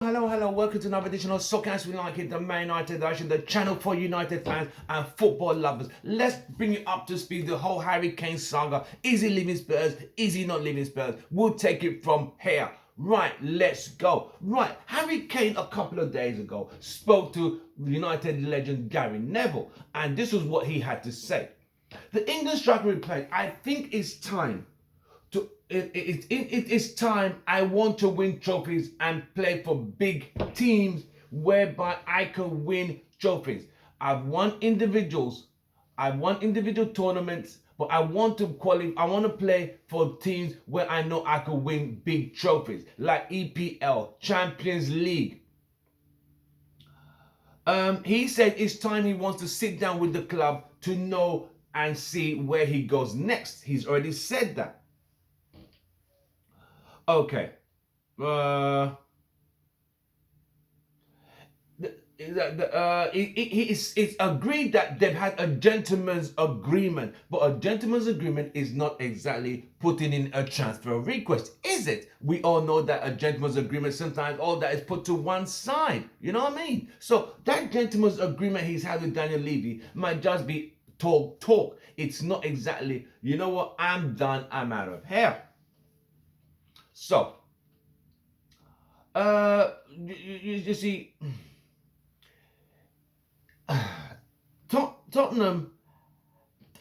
Hello, welcome to another edition of Soccer As We Like It, the Man United edition, the channel for United fans and football lovers. Let's bring you up to speed, the whole Harry Kane saga. Is he leaving Spurs? Is he not leaving Spurs? We'll take it from here. Right, let's go. Right, Harry Kane a couple of days ago spoke to United legend Gary Neville, and this was what he had to say. The English striker replied, I think it's time it is time. I want to win trophies and play for big teams whereby I can win trophies. I've won individual tournaments, but I want to qualify. I want to play for teams where I know I can win big trophies like EPL, Champions League. He said it's time he wants to sit down with the club to know and see where he goes next. He's already said that. Okay. It's agreed that they've had a gentleman's agreement, but a gentleman's agreement is not exactly putting in a transfer request, is it? We all know that a gentleman's agreement, sometimes all that is put to one side. You know what I mean? So that gentleman's agreement he's had with Daniel Levy might just be talk. It's not exactly, you know what, I'm done, I'm out of here. So, you see, Tottenham,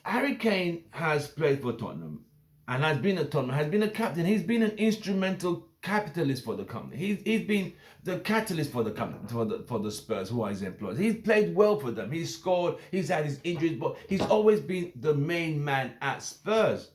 Harry Kane has played for Tottenham and has been at Tottenham, has been a captain. He's been an instrumental capitalist for the company. He's been the catalyst for the company, for the Spurs, who are his employees. He's played well for them. He's scored. He's had his injuries, but he's always been the main man at Spurs.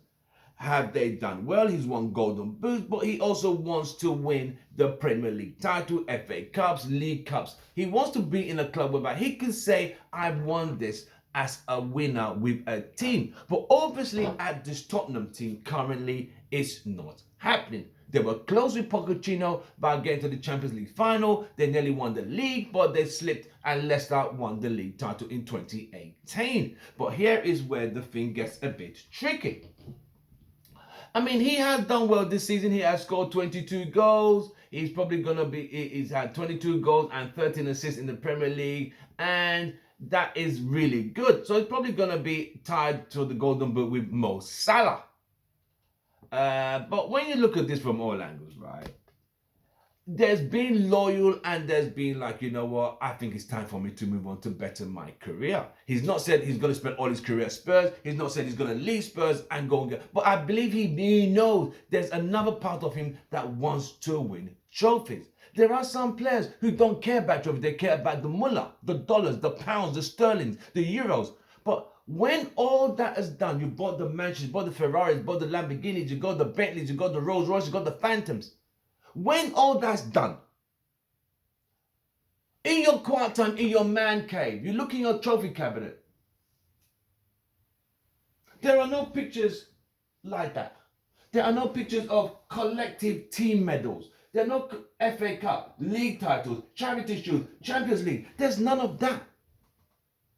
Have they done well? He's won Golden Boots, but he also wants to win the Premier League title, FA Cups, League Cups. He wants to be in a club whereby he can say, I've won this as a winner with a team. But obviously at this Tottenham team currently, it's not happening. They were close with Pochettino about getting to the Champions League final. They nearly won the league, but they slipped and Leicester won the league title in 2018. But here is where the thing gets a bit tricky. I mean, he has done well this season. He has scored 22 goals. He's probably going to be, he's had 22 goals and 13 assists in the Premier League. And that is really good. So he's probably going to be tied to the Golden Boot with Mo Salah. But when you look at this from all angles, right? There's been loyal and there's been like, you know what, I think it's time for me to move on to better my career. He's not said he's going to spend all his career at Spurs. He's not said he's going to leave Spurs and go and get. But I believe he knows there's another part of him that wants to win trophies. There are some players who don't care about trophies. They care about the mullah, the dollars, the pounds, the sterlings, the euros. But when all that is done, you bought the mansions, you bought the Ferraris, you bought the Lamborghinis, you got the Bentleys, you got the Rolls Royces, you got the Phantoms. When all that's done, in your quiet time, in your man cave, you look in your trophy cabinet, there are no pictures like that. There are no pictures of collective team medals. There are no FA Cup, league titles, charity shield, Champions League. There's none of that.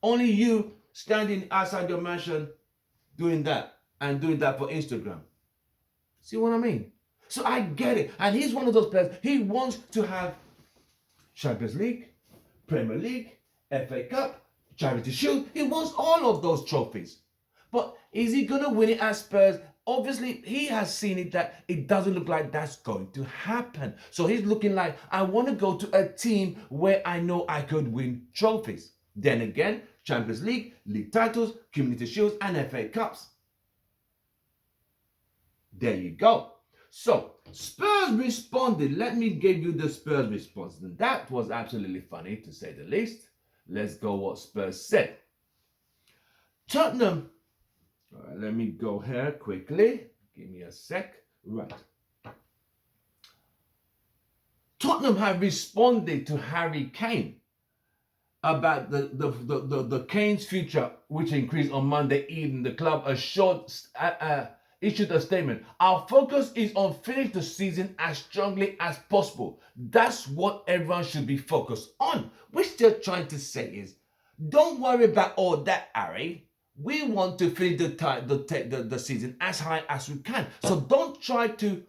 Only you standing outside your mansion doing that and doing that for Instagram. See what I mean? So I get it. And he's one of those players. He wants to have Champions League, Premier League, FA Cup, Charity Shield. He wants all of those trophies. But is he going to win it at Spurs? Obviously, he has seen it that it doesn't look like that's going to happen. So he's looking like, I want to go to a team where I know I could win trophies. Then again, Champions League, league titles, Community Shields, and FA Cups. There you go. So, Spurs responded. Let me give you the Spurs response. And that was absolutely funny, to say the least. Let's go what Spurs said. Tottenham. All right, let me go here quickly. Give me a sec. Right. Tottenham have responded to Harry Kane about the Kane's future, which increased on Monday evening. The club issued a statement. Our focus is on finishing the season as strongly as possible. That's what everyone should be focused on. Which they're trying to say is, don't worry about all that, Harry. We want to finish the season as high as we can. So don't try to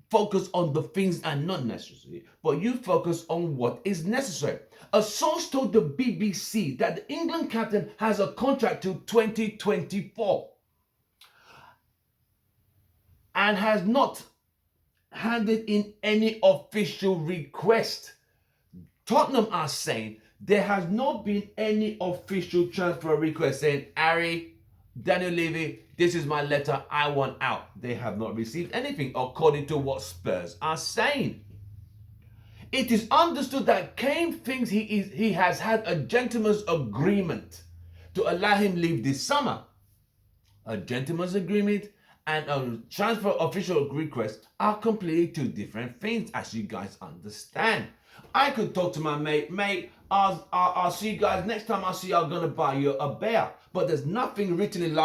focus on the things that are not necessary, but you focus on what is necessary. A source told the BBC that the England captain has a contract till 2024 and has not handed in any official request. Tottenham are saying there has not been any official transfer request saying, Harry, Daniel Levy, this is my letter, I want out. They have not received anything, according to what Spurs are saying. It is understood that Kane thinks he has had a gentleman's agreement to allow him leave this summer. A gentleman's agreement and a transfer official request are completely two different things, as you guys understand. I could talk to my mate, I'll see you guys next time I see you, I'm gonna buy you a beer. But there's nothing written in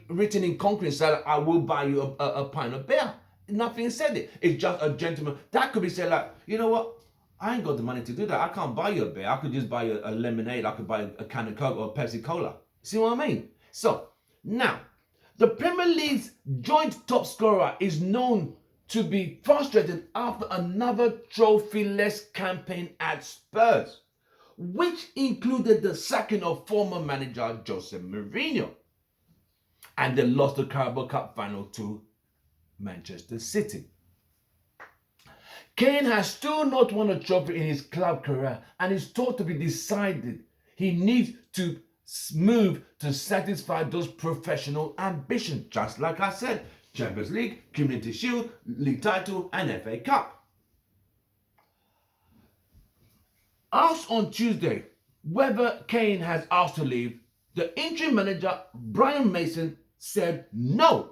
written in concrete saying I will buy you a pint of beer. Nothing said it. It's just a gentleman. That could be said like, you know what? I ain't got the money to do that. I can't buy you a beer. I could just buy you a lemonade. I could buy a can of Coke or Pepsi Cola. See what I mean? So, now, the Premier League's joint top scorer is known to be frustrated after another trophy-less campaign at Spurs, which included the sacking of former manager Jose Mourinho. And they lost the Carabao Cup final to Manchester City. Kane has still not won a trophy in his club career and is thought to be decided he needs to move to satisfy those professional ambitions, just like I said, Champions League, Community Shield, League title and FA Cup. Asked on Tuesday whether Kane has asked to leave, the interim manager Brian Mason said no,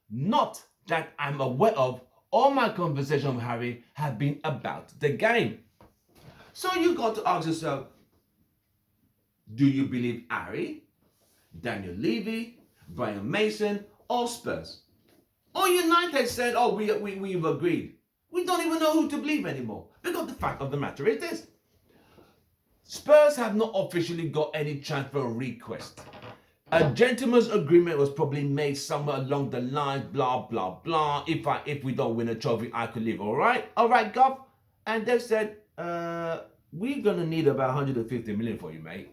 not that I'm aware of. All my conversations with Harry have been about the game. So you got to ask yourself, do you believe Harry, Daniel Levy, Brian Mason, or Spurs? Or United said, oh, we've agreed. We don't even know who to believe anymore. Because the fact of the matter is this. Spurs have not officially got any transfer request. A gentleman's agreement was probably made somewhere along the lines, blah, blah, blah. If we don't win a trophy, I could leave. All right, Gov. And they said, we're going to need about 150 million for you, mate.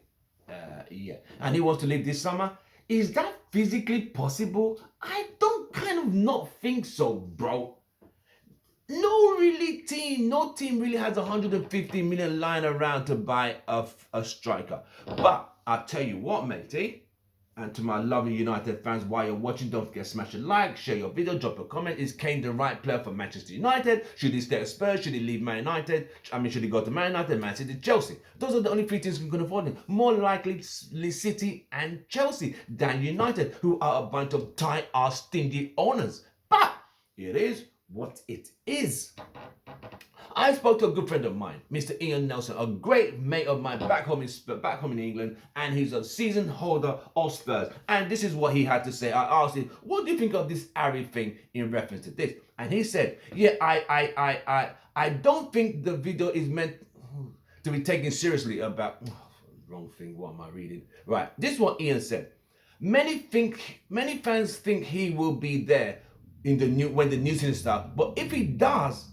Yeah. And he wants to leave this summer. Is that physically possible? I don't kind of not think so, bro. No team really has 150 million lying around to buy a striker. But I'll tell you what, matey. And to my lovely United fans, while you're watching, don't forget to smash a like, share your video, drop a comment. Is Kane the right player for Manchester United? Should he stay at Spurs? Should he leave Man United? Should he go to Man United, Man City, Chelsea? Those are the only three teams who can afford him. More likely, City and Chelsea than United, who are a bunch of tight-ass, stingy owners. But it is what it is. I spoke to a good friend of mine, Mr. Ian Nelson, a great mate of mine back home in England, and he's a season holder of Spurs. And this is what he had to say. I asked him, what do you think of this Harry thing in reference to this? And he said, yeah, I don't think the video is meant to be taken seriously about... wrong thing, what am I reading? Right, this is what Ian said. Many fans think he will be there when the new season starts, but if he does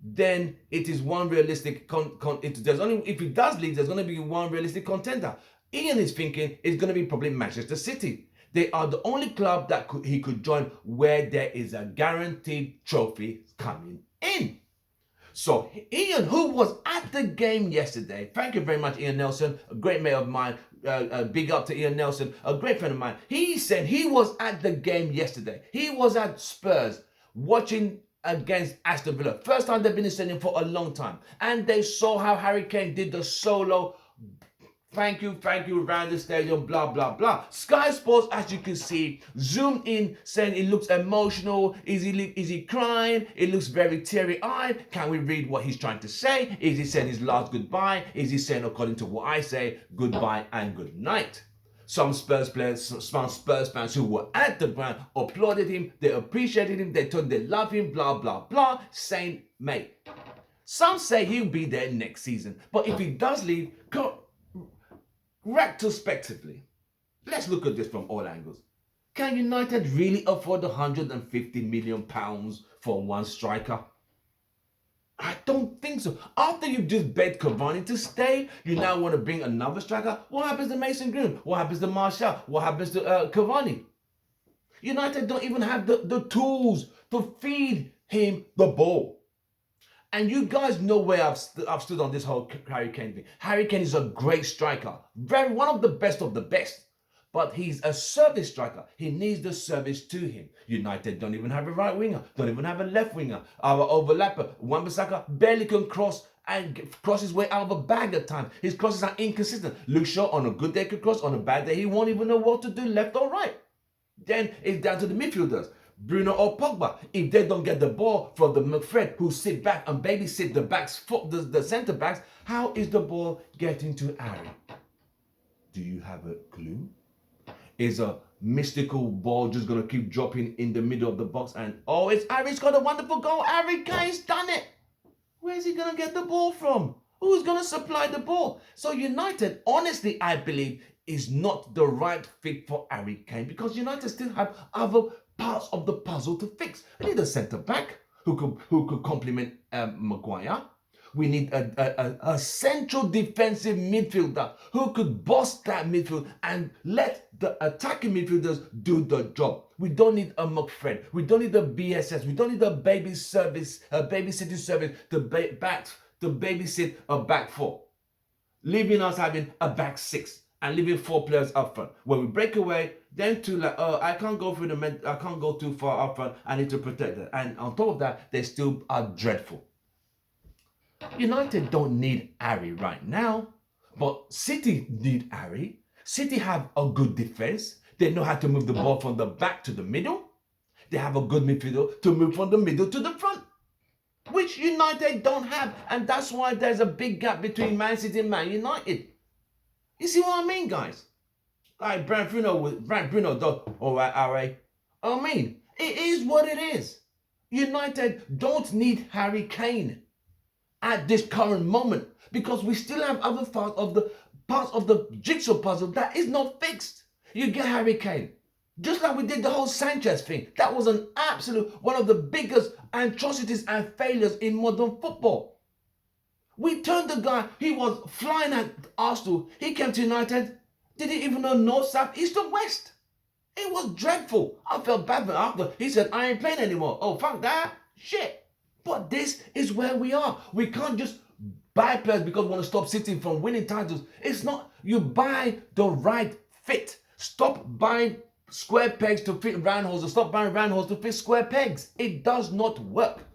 then it is one realistic if he does leave, there's going to be one realistic contender. Ian is thinking it's going to be probably Manchester City. They are the only club that he could join where there is a guaranteed trophy coming in. So Ian, who was at the game yesterday, thank you very much, Ian Nelson, a great mate of mine, big up to Ian Nelson, a great friend of mine. He said he was at the game yesterday. He was at Spurs watching against Aston Villa. First time they've been in the stadium for a long time. And they saw how Harry Kane did the solo thank you around the stadium, blah, blah, blah. Sky Sports, as you can see, zoomed in saying it looks emotional. Is he crying? It looks very teary-eyed. Can we read what he's trying to say? Is he saying his last goodbye? Is he saying, according to what I say, goodbye and good night? Some Spurs fans who were at the ground applauded him, they appreciated him, they told him they love him, blah, blah, blah, saying, mate. Some say he'll be there next season, but if he does leave, retrospectively, let's look at this from all angles. Can United really afford £150 million for one striker? I don't think so. After you've just begged Cavani to stay, you now want to bring another striker? What happens to Mason Greenwood? What happens to Martial? What happens to Cavani? United don't even have the tools to feed him the ball. And you guys know where I've stood on this whole Harry Kane thing. Harry Kane is a great striker. One of the best of the best. But he's a service striker. He needs the service to him. United don't even have a right winger. Don't even have a left winger. Our overlapper, Wan-Bissaka, barely can cross his way out of a bag at times. His crosses are inconsistent. Luke Shaw on a good day could cross. On a bad day, he won't even know what to do, left or right. Then it's down to the midfielders. Bruno or Pogba, if they don't get the ball from the McFred who sit back and babysit the centre backs, how is the ball getting to Harry? Do you have a clue? Is a mystical ball just going to keep dropping in the middle of the box and, oh, Harry's got a wonderful goal. Harry Kane's done it. Where's he going to get the ball from? Who's going to supply the ball? So United, honestly, I believe, is not the right fit for Harry Kane because United still have other parts of the puzzle to fix. We need a centre-back who could complement Maguire. We need a central defensive midfielder who could boss that midfield and let the attacking midfielders do the job. We don't need a McFred. We don't need a BSS. We don't need a babysitting service to babysit a back four, leaving us having a back six and leaving 4 players up front. When we break away, then two like, oh, I can't go too far up front. I need to protect it. And on top of that, they still are dreadful. United don't need Harry right now, but City need Harry. City have a good defense. They know how to move the ball from the back to the middle. They have a good midfielder to move from the middle to the front, which United don't have. And that's why there's a big gap between Man City and Man United. You see what I mean, guys? Like Bruno does all right. I mean, it is what it is. United don't need Harry Kane at this current moment because we still have other parts of the jigsaw puzzle that is not fixed. You get Harry Kane, just like we did the whole Sanchez thing. That was an absolute one of the biggest atrocities and failures in modern football. We turned the guy, he was flying at Arsenal. He came to United, didn't even know north, south, east or west. It was dreadful. I felt bad for him after. He said, I ain't playing anymore. Oh, fuck that. Shit. But this is where we are. We can't just buy players because we want to stop City from winning titles. It's not. You buy the right fit. Stop buying square pegs to fit round holes, or stop buying round holes to fit square pegs. It does not work.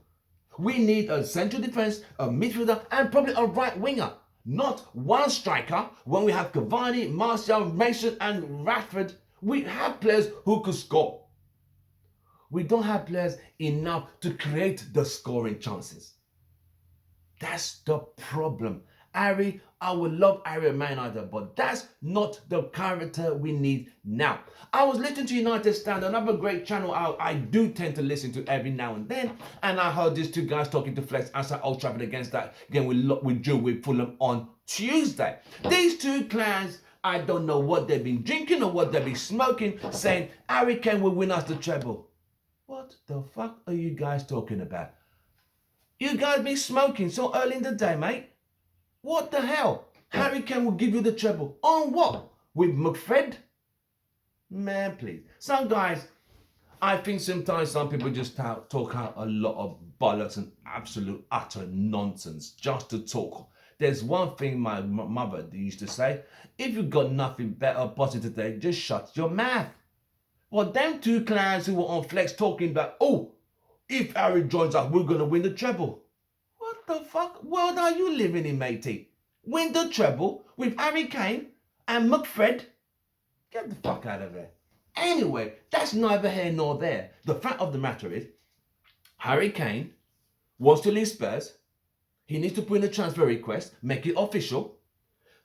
We need a central defense, a midfielder, and probably a right winger. Not one striker. When we have Cavani, Martial, Mason, and Rashford, we have players who could score. We don't have players enough to create the scoring chances. That's the problem. Harry, I would love Harry at Man United, but that's not the character we need now. I was listening to United Stand, another great channel I do tend to listen to every now and then, and I heard these two guys talking to Flex outside Old Trafford against that game we drew with Fulham on Tuesday. These two clans, I don't know what they've been drinking or what they've been smoking, saying Harry Kane will win us the treble. What the fuck are you guys talking about? You guys been smoking so early in the day, mate? What the hell? Harry Kane will give you the treble. On what? With McFred? Man, please. Some guys, I think sometimes some people just talk out a lot of bollocks and absolute utter nonsense just to talk. There's one thing my mother used to say, if you've got nothing better positive today, just shut your mouth. Well, them two clans who were on Flex talking about, oh, if Harry joins us, we're going to win the treble. What the fuck world are you living in, matey? Win the treble with Harry Kane and McFred? Get the fuck out of there. Anyway, that's neither here nor there. The fact of the matter is, Harry Kane wants to leave Spurs. He needs to put in a transfer request, make it official.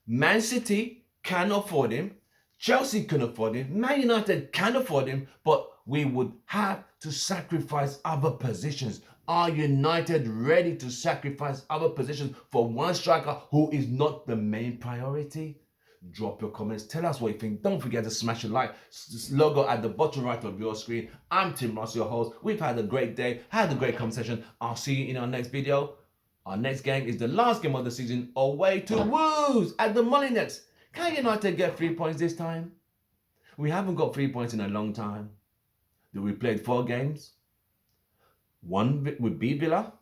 Man City can afford him. Chelsea can afford him. Man United can afford him, but we would have to sacrifice other positions. Are United ready to sacrifice other positions for one striker who is not the main priority? Drop your comments. Tell us what you think. Don't forget to smash a like. This logo at the bottom right of your screen. I'm Tim Ross, your host. We've had a great day, had a great conversation. I'll see you in our next video. Our next game is the last game of the season, away to Wolves at the Molineux. Can United get 3 points this time? We haven't got 3 points in a long time. We played 4 games. One we beat Villa,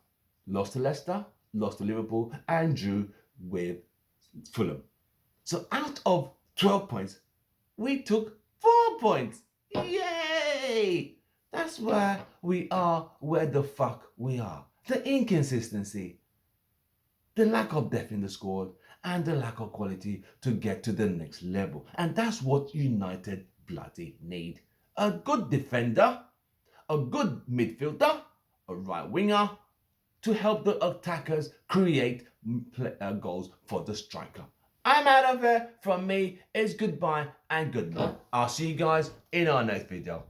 lost to Leicester, lost to Liverpool, and drew with Fulham. So out of 12 points, we took 4 points. Yay! That's where we are, where the fuck we are. The inconsistency, the lack of depth in the squad, and the lack of quality to get to the next level. And that's what United bloody need. A good defender, a good midfielder, a right winger to help the attackers create goals for the striker. I'm out of here. From me, it's goodbye and good night. I'll see you guys in our next video.